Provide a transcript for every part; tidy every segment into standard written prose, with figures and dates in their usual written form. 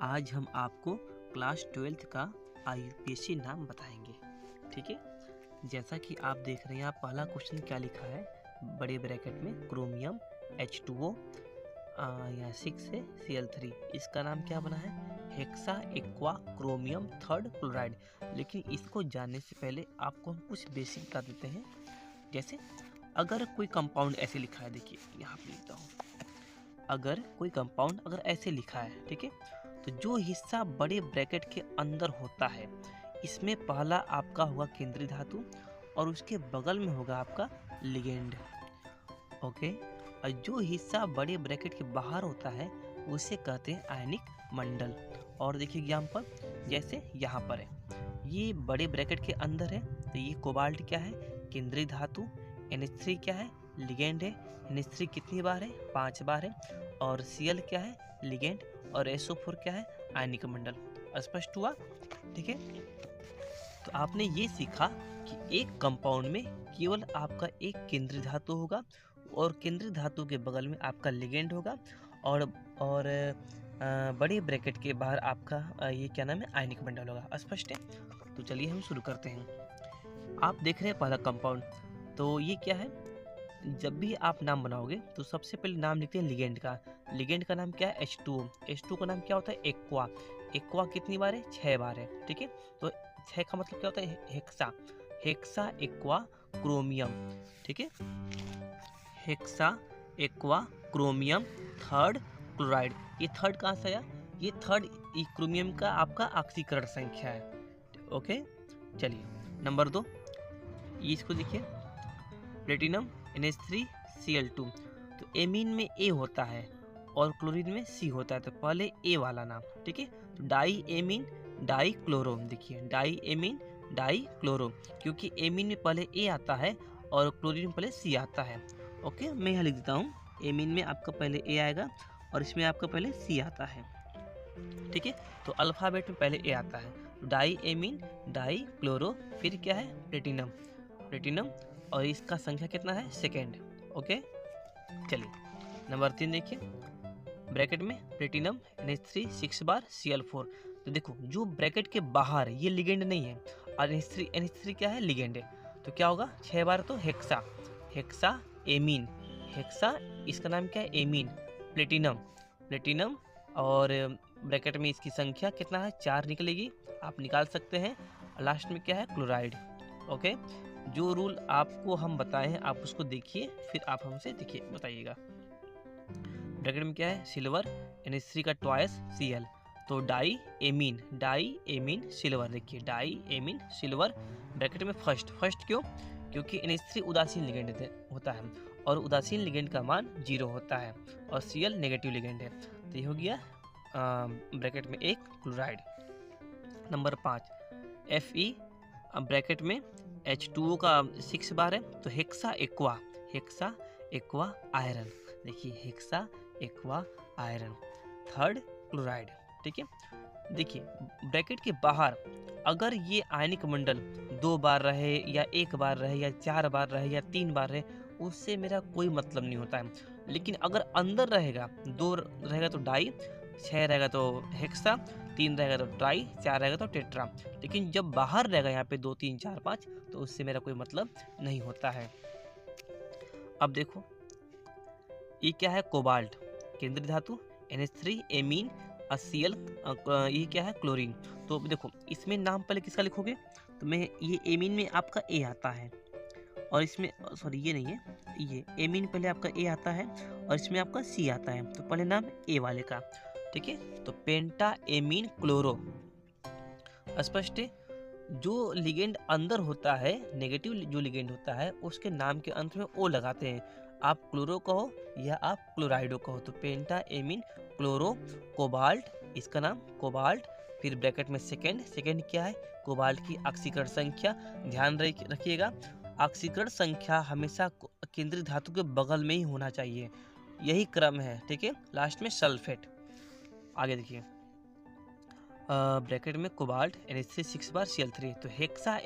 आज हम आपको क्लास 12th का IUPAC नाम बताएंगे। ठीक है, जैसा कि आप देख रहे हैं, आप पहला क्वेश्चन क्या लिखा है बड़े ब्रैकेट में, क्रोमियम H2O या 6 है Cl3, इसका नाम क्या बना है, hexa aqua chromium third chloride. लेकिन इसको जानने से पहले आपको हम कुछ बेसिक बता देते हैं। जैसे अगर कोई कंपाउंड ऐसे लिखा है, देखिए यहाँ पे लिखता हूँ, अगर कोई कंपाउंड अगर ऐसे लिखा है, ठीक है, तो जो हिस्सा बड़े ब्रैकेट के अंदर होता है, इसमें पहला आपका होगा केंद्रीय धातु और उसके बगल में होगा आपका लिगेंड। ओके, और जो हिस्सा बड़े ब्रैकेट के बाहर होता है उसे कहते हैं आयनिक मंडल। और देखिए एग्जाम्पल, जैसे यहाँ पर है, ये बड़े ब्रैकेट के अंदर है, तो ये कोबाल्ट क्या है, केंद्रीय धातु, NH3 क्या है, लिगेंड है। NH3 कितनी बार है, 5 बार है। और Cl क्या है, लिगेंड, और SO4 क्या है, आयनिक मंडल। स्पष्ट हुआ? ठीक है, तो आपने ये सीखा कि एक कंपाउंड में केवल आपका एक केंद्रीय धातु होगा और केंद्रीय धातु के बगल में आपका लिगेंड होगा, और बड़े ब्रैकेट के बाहर आपका ये क्या नाम है, आयनिक मंडल होगा। स्पष्ट है? तो चलिए हम शुरू करते हैं। आप देख रहे हैं पहला कंपाउंड, तो ये क्या है, जब भी आप नाम बनाओगे तो सबसे पहले नाम लिखते हैं लिगेंड का। लिगेंड का नाम क्या है, H2O। H2O का नाम क्या होता है, एक्वा। एक्वा कितनी बार है, 6 बार है। ठीक है, तो 6 का मतलब क्या होता है, हेक्सा। Hexa aqua chromium. ठीक है, hexa aqua chromium third chloride. ये थर्ड कहाँ से आया, ये थर्ड क्रोमियम का आपका ऑक्सीकरण संख्या है। ओके, चलिए नंबर 2, ये इसको देखिए, प्लेटिनम NH3Cl2। तो एमीन में A होता है और क्लोरीन में C होता है, तो पहले A वाला नाम। ठीक है, तो डाई एमीन डाई क्लोरो। देखिए डाई एमीन डाई क्लोरो, क्योंकि एमीन में पहले A आता है और क्लोरीन में पहले C आता है। ओके, मैं यहाँ लिख देता हूँ, एमीन में आपका पहले A आएगा और इसमें आपका पहले C आता है। ठीक है, तो अल्फाबेट में पहले A आता है, तो डाई एमीन डाई क्लोरो, फिर क्या है, प्लेटिनम। प्लेटिनम, और इसका संख्या कितना है, सेकेंड। ओके, चलिए नंबर 3 देखिए, ब्रैकेट में प्लेटिनम NH3 6 बार Cl4। तो देखो जो ब्रैकेट के बाहर ये लिगेंड नहीं है और NH3 क्या है, लिगेंड है, तो क्या होगा, 6 बार, तो हेक्सा। हेक्सा एमीन, हेक्सा इसका नाम क्या है, एमीन। प्लेटिनम, प्लेटिनम, और ब्रैकेट में इसकी संख्या कितना है, 4 निकलेगी, आप निकाल सकते हैं। लास्ट में क्या है, क्लोराइड। ओके, जो रूल आपको हम बताए हैं आप उसको देखिए, फिर आप हमसे देखिए बताइएगा। ब्रैकेट में क्या है, सिल्वर, NH3 का ट्वाइस Cl, तो डाई एमीन सिल्वर। देखिए डाई एमीन सिल्वर, ब्रैकेट में फर्स्ट। फर्स्ट क्यों, क्योंकि NH3 उदासीन लिगेंड होता है और उदासीन लिगेंड का मान 0 होता है और Cl नेगेटिव लिगेंड है, तो ये हो गया ब्रैकेट में एक क्लोराइड। नंबर 5, Fe, ब्रैकेट में H2O का 6 बार है, तो हेक्सा एक्वा आयरन। देखिए hexa aqua iron third chloride. ठीक है, देखिए ब्रैकेट के बाहर अगर ये आयनिक मंडल 2 बार रहे या 1 बार रहे या 4 बार रहे या 3 बार रहे, उससे मेरा कोई मतलब नहीं होता है। लेकिन अगर अंदर रहेगा, 2 रहेगा तो डाई, 6 रहेगा तो हेक्सा, 3 रहेगा तो ट्राई, 4 रहेगा तो टेट्रा। लेकिन जब बाहर रहेगा यहाँ पे 2 3 4 5, तो उससे मेरा कोई मतलब नहीं होता है। अब देखो ये क्या है, कोबाल्ट, केंद्रीय धातु, NH3 एमीन, Cl, ये क्या है, क्लोरीन। तो देखो इसमें नाम पहले किसका लिखोगे, तो मैं ये एमीन में आपका A आता है और इसमें, सॉरी ये नहीं है, ये एमीन पहले आपका A आता है और इसमें आपका C आता है, तो पहले नाम A वाले का। ठीक है, तो पेंटा एमीन क्लोरो। स्पष्ट है? जो लिगेंड अंदर होता है, नेगेटिव जो लिगेंड होता है, उसके नाम के अंत में O लगाते हैं। आप क्लोरो कहो या आप क्लोराइडो कहो, तो पेंटा एमीन क्लोरो कोबाल्ट, इसका नाम कोबाल्ट। फिर ब्रैकेट में सेकेंड क्या है, कोबाल्ट की ऑक्सीकरण संख्या। ध्यान रखिएगा, ऑक्सीकरण संख्या हमेशा केंद्रीय धातु के बगल में ही होना चाहिए, यही क्रम है। ठीक है, लास्ट में सल्फेट। आगे देखिए, ब्रैकेट में कोबाल्ट NH3 6 बार Cl3, तो हेक्सा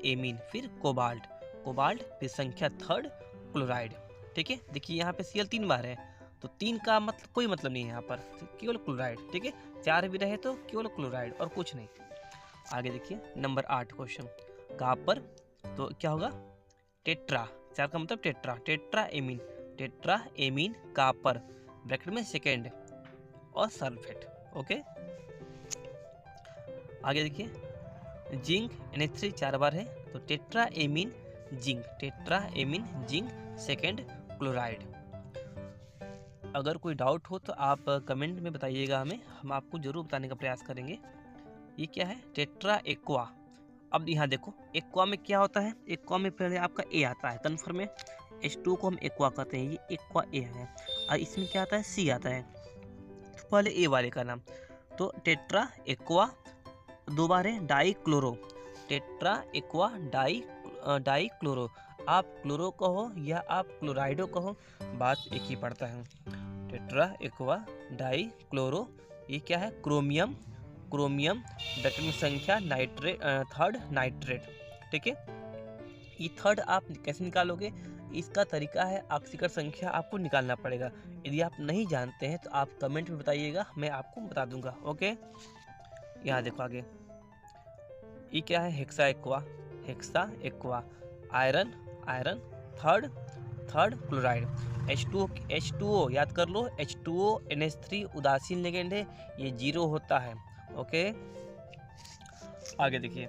एमीन, फिर कोबाल्ट, फिर संख्या थर्ड क्लोराइड। ठीक है, देखिए यहाँ पे Cl 3 बार है, तो 3 का मतलब कोई मतलब नहीं है यहाँ पर, केवल क्लोराइड। ठीक है, 4 भी रहे तो केवल क्लोराइड और कुछ नहीं। आगे देखिए नंबर 8 क्वेश्चन, कॉपर तो क्या होगा, टेट्रा, 4 का मतलब tetra, tetra amine copper bracket में सेकेंड और सल्फेट। ओके, आगे देखिए जिंक NH3 4 बार है तो tetra amine zinc second chloride. अगर कोई डाउट हो तो आप कमेंट में बताइएगा हमें, हम आपको जरूर बताने का प्रयास करेंगे। ये क्या है, टेट्रा एक्वा। अब यहाँ देखो एक्वा में क्या होता है, एक्वा में पहले आपका ए आता है कन्फर्म में, H2 को हम एक्वा कहते हैं, ये एक्वा ए है। और इसमें क्या आता है, सी आता है, तो पहले ए वाले का नाम, तो टेट्रा एक्वा 2 बार है die chloro, tetra aqua die chloro. आप क्लोरो कहो या आप क्लोराइडो कहो, बात एक ही पड़ता है। टेट्रा एक्वा डाई क्लोरो, ये क्या है, क्रोमियम ब्रैकेट में संख्या थर्ड नाइट्रेट। ठीक है, ये थर्ड आप कैसे निकालोगे, इसका तरीका है ऑक्सीकरण संख्या आपको निकालना पड़ेगा। यदि आप नहीं जानते हैं तो आप कमेंट में बताइएगा, मैं आपको बता दूंगा। ओके, यहाँ देखो आगे ये क्या है, hexa aqua iron third chloride. H2O याद कर लो, H2O NH3 उदासीन लिगेंड है, ये 0 होता है। ओके, आगे देखिए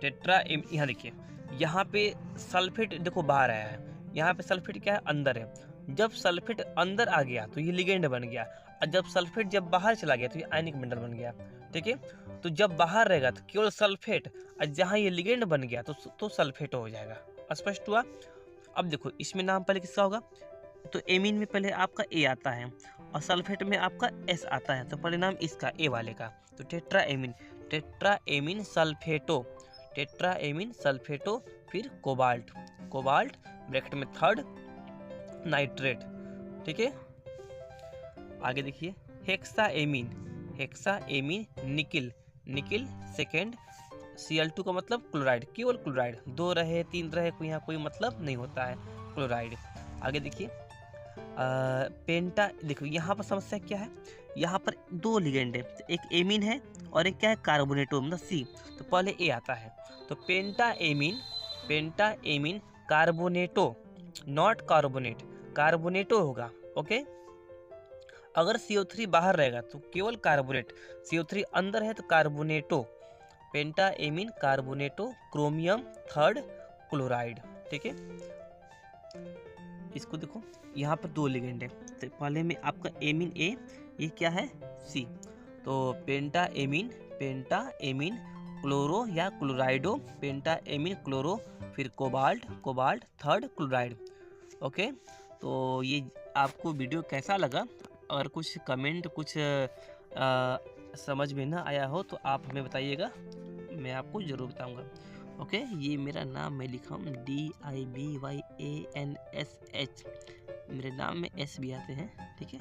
टेट्रा यहाँ देखिए, यहाँ पे सल्फेट देखो बाहर आया है, यहाँ पे सल्फेट क्या है, अंदर है। जब सल्फेट अंदर आ गया तो ये लिगेंड बन गया, और जब सल्फेट जब बाहर चला गया तो ये आयनिक बंडल बन गया। ठीक है, तो जब बाहर रहेगा तो केवल सल्फेट, और जहाँ ये लिगेंड बन गया तो सल्फेट हो जाएगा। स्पष्ट हुआ। अब देखो इसमें नाम पहले किसका होगा, तो एमीन में पहले आपका ए आता है और सल्फेट में आपका एस आता है, तो पहले नाम इसका ए वाले का, तो टेट्रा एमीन सल्फेटो, फिर कोबाल्ट ब्रैकेट में थर्ड नाइट्रेट। ठीक है, आगे देखिए hexa amine nickel second, Cl2 का मतलब क्लोराइड, केवल क्लोराइड, 2 रहे 3 रहे कोई मतलब नहीं होता है, क्लोराइड। आगे देखिए पेंटा, देखो यहाँ पर समस्या क्या है, यहाँ पर 2 लिगेंड है, एक एमीन है और एक क्या है, कार्बोनेटो मतलब C, तो पहले ए आता है, तो पेंटा एमीन कार्बोनेटो, नॉट कार्बोनेटो होगा। ओके, अगर CO3 बाहर रहेगा तो केवल कार्बोनेट, CO3 अंदर है तो कार्बोनेटो, पेंटा एमीन कार्बोनेटो क्रोमियम थर्ड क्लोराइड। ठीक है, इसको देखो यहाँ पर 2 लिगेंड है, तो पहले में आपका एमीन ए, ये क्या है, सी, तो पेंटा एमीन क्लोरो या क्लोराइडो, पेंटा एमीन क्लोरो, फिर कोबाल्ट थर्ड क्लोराइड। ओके, तो ये आपको वीडियो कैसा लगा, अगर कुछ कमेंट कुछ समझ में ना आया हो तो आप हमें बताइएगा, मैं आपको ज़रूर बताऊंगा। ओके, ये मेरा नाम मैं लिखा हूँ DIBYANSH, मेरे नाम में S भी आते हैं। ठीक है।